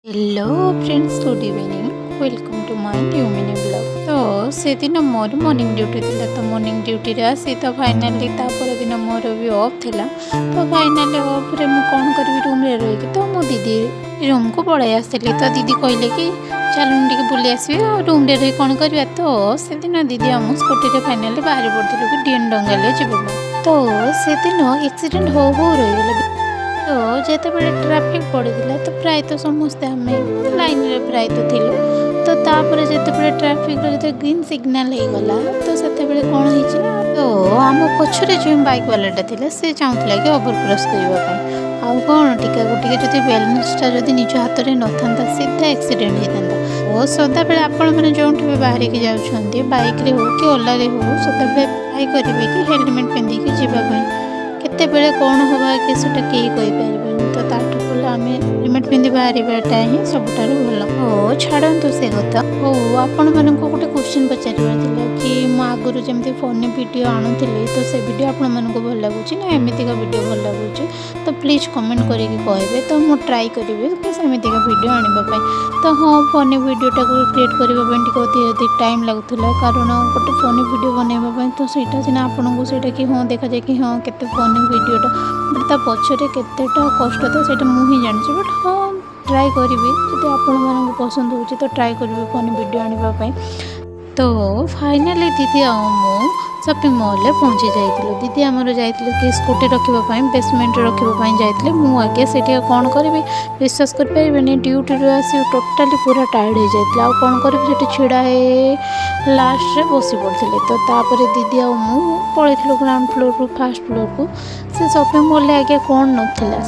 Hello friends, good evening. Welcome to my new mini blog. तो से दिन मोर morning duty थिला, तो मॉर्निंग ड्यूटी रे आसी तो फाइनली तापर दिन मोर भी ऑफ थिला। तो फाइनली ऑफ रे मु कोन करबी रूम रे रही तो मो दीदी रूम को पळाई आसली। तो दीदी कहले कि चलून टिके बुली आसबे आ रूम रे रही कोन करबा। तो से दिन दीदी हम स्कूटी रे फाइनली बाहर पड़थिलु कि डीएन डंगाले जिबो। तो से दिन एक्सीडेंट हो रही गला। तो जेते बेले ट्रैफिक पड़ीला तो प्राय तो समस्ते आम लाइन रे प्राय तो थिलु। तो तापर जेते बेले ट्रैफिक रे जेते ग्रीन सिग्नल हो गला तो सेते बेले कोन हिची ना, तो आम पछरे जो बाइक वालाटा थिला से चाहुतला कि ओवर क्रॉस करबा पई। आउ कोन टिका गुटिके जदि बैलेंसटा जदि निज हाथ रे नथांता सीधा एक्सीडेंट हेतांता। ओ सदा बेले आपण माने जोंठी भी बाहर के जाउछन्ती बाइक रे हो कि ओला रे हो, सदा बेले ट्राई करिवे कि हेलमेट पिंदी के जिबा पई। केते बेले कौन होगा कि सेटा केही कहि परिबेनी। तो ताठु बोला आमे हेलमेट पिंदी बाहरिबाटा ही सबठारु भलो। ओ छाडंतु से कथा। ओ आपण मानको गोटे क्वेश्चन पचारिबार थिला कि मु आगुरु जेमति फोन वीडियो आणुथिली तो से वीडियो आपण मानको भल लागुची ना एमितिका वीडियो भल लागुची। तो प्लीज कमेंट करिकि कहबे तो मु ट्राई करिवे कि सेमितिका वीडियो आनिबा पई। तो हाँ, फोन वीडियोटा को क्रिएट करबा पई टिके अधिक टाइम लागुथिला, कारण गोटे फोन वीडियो बनैबा पई तो सेटा सिना आपनको सेटा कि हाँ देखा जाए कि हाँ केते फोन वीडियोटा बट ता पछरे केतेटा कष्ट तो सेटा मु ही जानि। बट हाँ, ट्राई करी जब आपण मानक पसंद हो तो ट्राई करी फोन वीडियो आने। तो फाइनली दीदी आ शॉपिंग मॉल में पहुँची जाइए। दीदी आमर जाइए कि स्कूटी रखापी बेसमेंट रखापी जाइए। मुझे से कौन करी विश्वास करें ड्यूटी आस टोटाली पूरा टायर्ड हो जाता। आ कौन करी छिड़ा लास्ट रे बसी पड़े। तो तापर दीदी आ पलू ग्राउंड फ्लोर रु फास्ट फ्लोर को। से शॉपिंग मॉल आगे कौन नाला